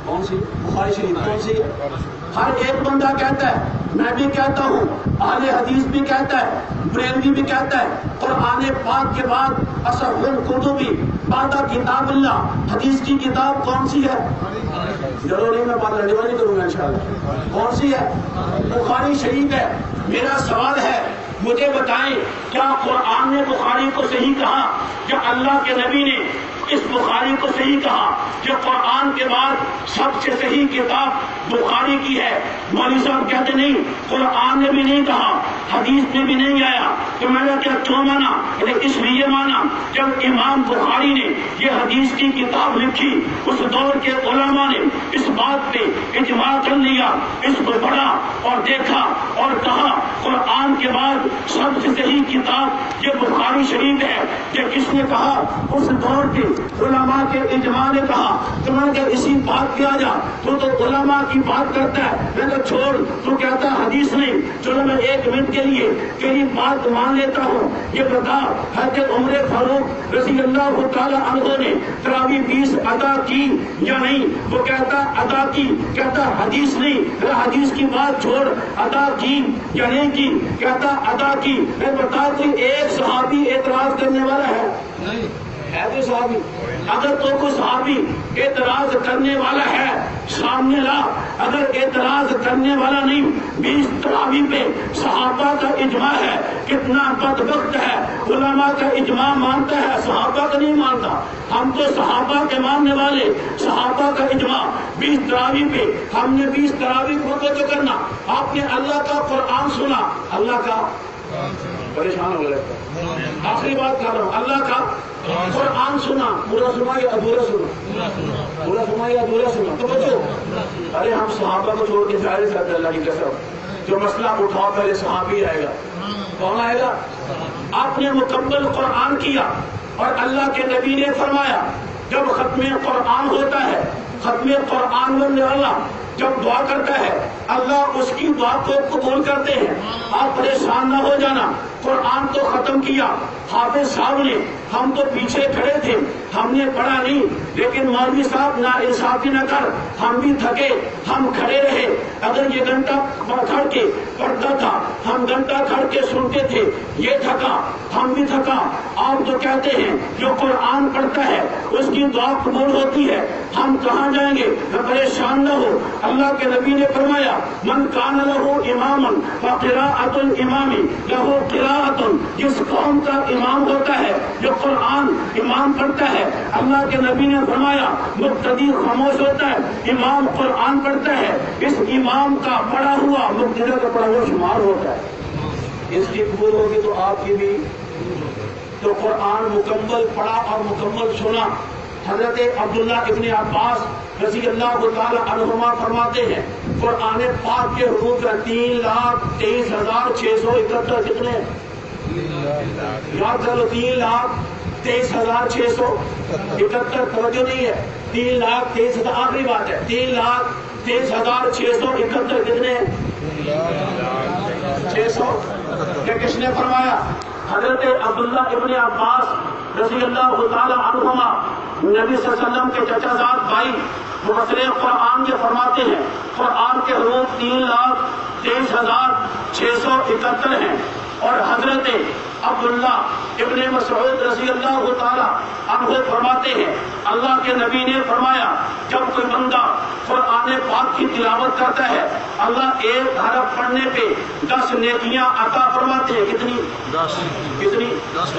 کون سی؟ بخاری شریف۔ کون سی ہے؟ ہر ایک بندہ کہتا ہے، میں بھی کہتا ہوں، اہل حدیث بھی کہتا ہے، بریلوی بھی کہتا ہے قرآن پاک کے بعد اصح الکتب بعد کتاب اللہ، حدیث کی کتاب کون سی ہے؟ ضروری میں بات رہنے والی کروں گا انشاءاللہ۔ کون سی ہے؟ بخاری شریف ہے۔ میرا سوال ہے، مجھے بتائیں کیا قرآن نے بخاری کو صحیح کہا؟ کیا اللہ کے نبی نے اس بخاری کو صحیح کہا، جو قرآن کے بعد سب سے صحیح کتاب بخاری کی ہے۔ مولوی صاحب کہتے نہیں، قرآن نے بھی نہیں کہا، حدیث میں بھی نہیں آیا۔ تو میں نے کیا کیوں مانا؟ اس لیے مانا جب امام بخاری نے یہ حدیث کی کتاب لکھی، اس دور کے علماء نے اس بات پہ اجماع کر لیا، اس کو پڑھا اور دیکھا اور کہا قرآن کے بعد سب سے صحیح کتاب یہ بخاری شریف ہے۔ یہ کس نے کہا؟ اس دور کے علماء کے اجماع نے کہا۔ تو میں نے کہا اسی بات پہ آ جا، تو علماء کی بات کرتا ہے۔ میں نے چھوڑ، تو کہتا ہے حدیث نہیں۔ چلو میں 1 منٹ کے لیے تیری بات مان لیتا ہوں، یہ بتا حضرت عمر فاروق رضی اللہ تعالی عنہ نے تراویح 20 ادا کی یا نہیں؟ وہ کہتا ادا کی، کہتا حدیث نہیں۔ حدیث کی بات چھوڑ، ادا کی یا نہیں کی؟ کہتا ادا کی۔ میں بتا کوئی ایک صحابی اعتراض کرنے والا ہے کوئی صحابی؟ اگر تو کوئی صحابی اعتراض کرنے والا ہے سامنے لا۔ اگر اعتراض کرنے والا نہیں، 20 تراویح پہ صحابہ کا اجماع ہے، کتنا بدبخت ہے۔ علماء کا اجماع مانتا ہے، صحابہ کا نہیں مانتا۔ ہم تو صحابہ کے ماننے والے، صحابہ کا اجماع 20 تراویح پہ، ہم نے 20 تراویح کو جو کرنا۔ آپ نے اللہ کا قرآن سنا، اللہ کا پریشان ہو گئے، آخری بات کر رہا ہوں، اللہ کا قرآن سنا، پورا سنا یا ادھورا سنا؟ پورا سنا یا ادھورا سنا؟ تو بچو، ارے ہم صحابہ کو چھوڑ کے ظاہر سے اللہ کی قسم جو مسئلہ اٹھاؤ پہلے صحابی آئے گا۔ کون آئے گا؟ آپ نے مکمل قرآن کیا اور اللہ کے نبی نے فرمایا جب ختم قرآن ہوتا ہے، ختم قرآن میں اللہ جب دعا کرتا ہے اللہ اس کی دعا کو قبول کرتے ہیں۔ آپ پریشان نہ ہو جانا، قرآن تو ختم کیا حافظ صاحب نے، ہم تو پیچھے کھڑے تھے، ہم نے پڑھا نہیں، لیکن مولوی صاحب نا انصافی نہ کر، ہم بھی تھکے، ہم کھڑے رہے۔ اگر یہ گھنٹہ کھڑ کے پڑھتا تھا، ہم گھنٹہ کھڑ کے سنتے تھے، یہ تھکا، ہم بھی تھکا۔ آپ تو کہتے ہیں جو قرآن پڑھتا ہے اس کی دعا قبول ہوتی ہے، ہم کہاں جائیں گے؟ پریشان نہ ہو، اللہ کے نبی نے فرمایا من کان لہ اماما فقراءۃ الامام لہ قراءۃ، جس قوم کا امام ہوتا ہے جو قرآن امام پڑھتا ہے، اللہ کے نبی نے فرمایا مقتدی خاموش ہوتا ہے، امام قرآن پڑھتا ہے، اس امام کا پڑھا ہوا مقتدی کا پڑھا ہوا شمار ہوتا ہے۔ اس کی قبول ہوگی تو آپ کی بھی۔ تو قرآن مکمل پڑھا اور مکمل سنا۔ حضرت عبداللہ ابن عباس رضی اللہ تعالی عنہما فرماتے ہیں قرآن پاک کے حروف 3,23,671 کتنے؟ یاد کرو، 3,23,671۔ توجہ نہیں ہے، 3,23,000 آخری بات ہے، 3,23,671 کتنے؟ 600۔ کہ کس نے فرمایا؟ حضرت عبداللہ ابن عباس رضی اللہ تعالی عنہما نبی صلی اللہ علیہ وسلم کے چچا زاد بھائی مفسر قرآن کے فرماتے ہیں قرآن کے حروف 3,23,671 ہیں۔ اور حضرت عبداللہ ابن مسعود رضی اللہ تعالی عنہ فرماتے ہیں اللہ کے نبی نے فرمایا جب کوئی بندہ قرآن پاک کی تلاوت کرتا ہے اللہ ایک حرف پڑھنے پہ 10 نیکیاں عطا فرماتے ہیں۔ کتنی؟ 10۔ کتنی؟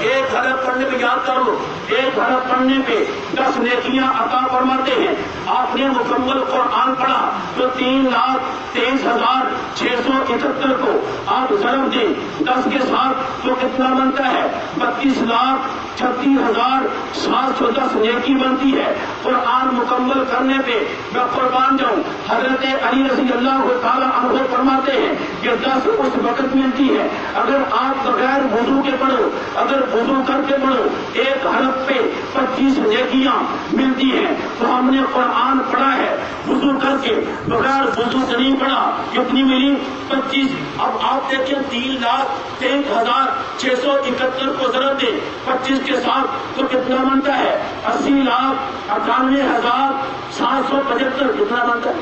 ایک حرف پڑھنے پہ، یاد کر لو، ایک حرف پڑھنے پہ 10 نیکیاں عطا فرماتے ہیں۔ آپ نے مکمل قرآن پڑھا تو 3,23,671 کو آپ ضرب دیں 10 کے ساتھ تو کتنا بنتا ہے؟ 32,36,710 نیکی بنتی ہے۔ قرآن مکمل کرنے پہ میں قربان جاؤں، حضرت علی رضی اللہ تعالی عنہ فرماتے ہیں کہ 10 اس وقت ملتی ہے اگر آپ بغیر وضو کے پڑھو، اگر وضو کر کے پڑھو، ایک حرف پہ 25 نیکیاں ملتی ہیں۔ تو ہم نے قرآن پڑھا ہے وضو کر کے، بغیر وضو سے نہیں پڑھا، کتنی ملی؟ 25۔ اب آپ دیکھیں 3,23,671 کو ضرب دیں 25 کے ساتھ تو کتنا بنتا ہے؟ 80,98,775۔ کتنا بنتا ہے؟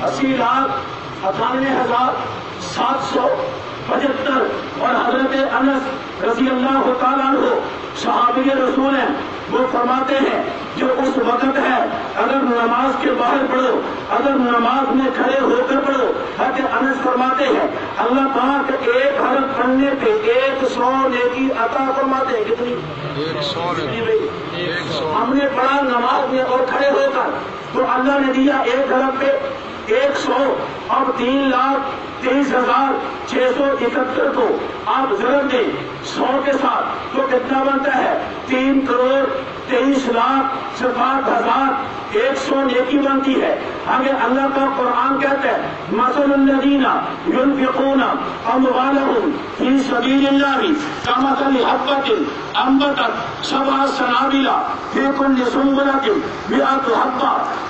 80,98,775۔ اور حضرت انس رضی اللہ تعالیٰ عنہ صحابی رسول ہیں، وہ فرماتے ہیں جو اس وقت ہے اگر نماز کے باہر پڑھو، اگر نماز میں کھڑے ہو کر پڑھو. حضرت انس فرماتے ہیں اللہ پاک ایک حرف پڑھنے پہ 100 نیکی عطا فرماتے ہیں. کتنی؟ 100. ہم نے پڑھا نماز میں اور کھڑے ہو کر تو اللہ نے دیا ایک حرف پہ 100. اب 3,23,671 کو آپ ضرب دیں 100 کے ساتھ تو کتنا بنتا ہے؟ 3,23,60,100 نیکی بنتی ہے. آگے اللہ کا قرآن کہتا ہے مثل الذین ينفقون اموالهم فی سبیل اللہ کمثل حبۃ انبتت 7 سنابل فی کل سنبلۃ 100 حبۃ.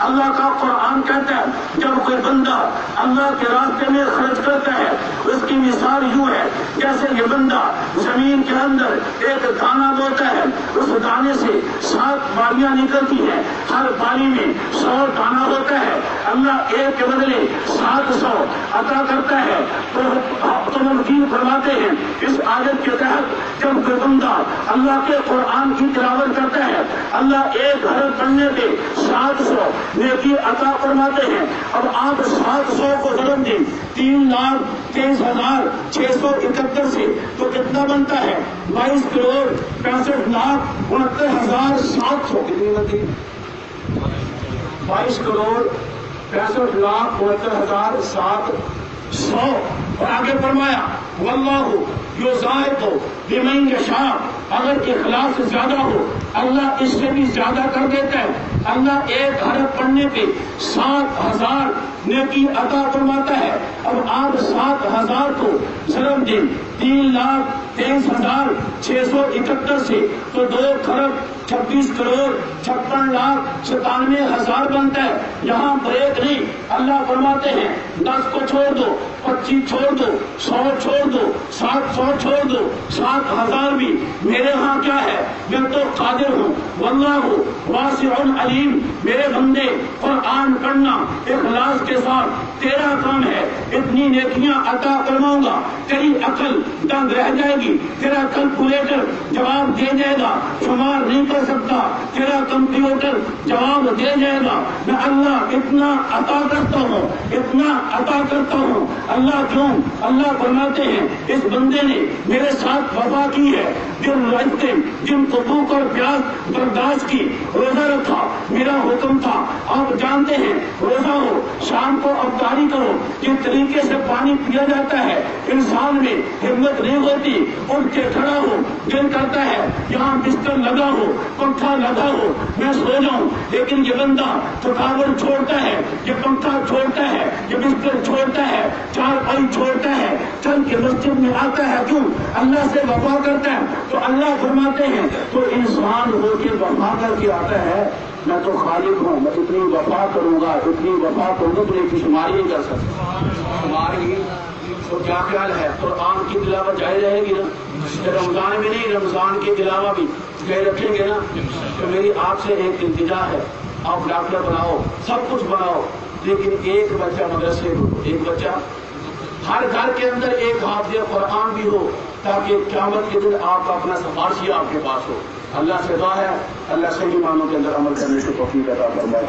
اللہ کا قرآن کہتا ہے جب کوئی بندہ اللہ کے راستے میں خرچ کرتا ہے اس کی مثال یوں ہے جیسے یہ بندہ زمین کے اندر ایک دانہ بوتا ہے، اس دانے سے 7 بالیاں نکلتی ہیں، ہر بالی میں 100 دانہ ہوتا ہے. اللہ ایک کے بدلے 700 عطا کرتا ہے. تو مفسرین فرماتے ہیں اس آیت کے تحت جب کوئی بندہ اللہ کے قرآن کی تلاوت کرتا ہے اللہ ایک حرف پڑھنے پہ 700 نیکی عطا فرماتے ہیں. اب آپ 700 کو ضرب دیں 3,23,671 سے تو کتنا بنتا ہے؟ 22,65,69,700. کتنی بنتی؟ 22,65,69,700. اور آگے فرمایا واللہ یضاعف لمن یشاء. اگر اخلاص زیادہ ہو اللہ اس سے بھی زیادہ کر دیتا ہے. اللہ ایک حرف پڑھنے پہ 7,000 نیکی عطا فرماتا ہے. اب آپ 7,000 کو ضرب دیں 3,23,671 سے تو 2,26,56,97,000 بنتا ہے. یہاں بریک نہیں. اللہ فرماتے ہیں 10 کو چھوڑ دو، 25 چھوڑ دو، 100 چھوڑ دو، 700 چھوڑ دو، 7,000 بھی میرے ہاں کیا ہے؟ میں تو قادر ہوں. واللہ واسع علیم. میرے بندے قرآن پڑھنا اخلاص کے ساتھ تیرا کام ہے. اتنی نیکیاں عطا فرماؤں گا تیری عقل دنگ رہ جائے گی، تیرا کیلکولیٹر جواب دے جائے گا، شمار نہیں کر سکتا، تیرا کمپیوٹر جواب دے جائے گا. میں اللہ اتنا عطا کرتا ہوں، اتنا عطا کرتا ہوں. اللہ کیوں؟ اللہ فرماتے ہیں اس بندے نے میرے ساتھ وفا کی ہے، جن رجتے جن کو بھوک اور پیاس برداشت کی، روزہ رکھا، میرا حکم تھا. آپ جانتے ہیں روزہ ہو شام کو افطاری کرو. جس طریقے سے پانی پیا جاتا ہے انسان میں ہمت نہیں ہوتی، اٹھ کے کھڑا ہو، دل کرتا ہے یہاں بستر لگا ہو، پنکھا لگا ہو، میں سو جاؤں. لیکن یہ بندہ تھکاوٹ چھوڑتا ہے، یہ پنکھا چھوڑتا ہے، یہ بستر چھوڑتا ہے، چارپائی چھوڑتا ہے، چل کے مسجد میں آتا ہے. کیوں؟ اللہ سے وفا کرتا ہے. تو اللہ فرماتے ہیں تو انسان ہو کے وفا کر کے آتا ہے میں تو خالق ہوں، میں اتنی وفا کروں گا، اتنی وفا کروں گا تو ایک شماری نہیں کر سکتا. شماری تو کیا خیال ہے؟ قرآن کی تلاوت جاری رہے گی نا؟ رمضان میں نہیں، رمضان کے علاوہ بھی جاری رکھیں گے نا. تو میری آپ سے ایک التجا ہے، آپ ڈاکٹر بناؤ، سب کچھ بناؤ، لیکن ایک بچہ مدرسے کو، ایک بچہ ہر گھر کے اندر ایک حافظ قرآن بھی ہو تاکہ قیامت کے دن آپ کا اپنا سفارشی آپ کے پاس ہو. اللہ سے دعا ہے اللہ صحیح معنوں کے اندر عمل کرنے کی توفیق عطا فرمائے.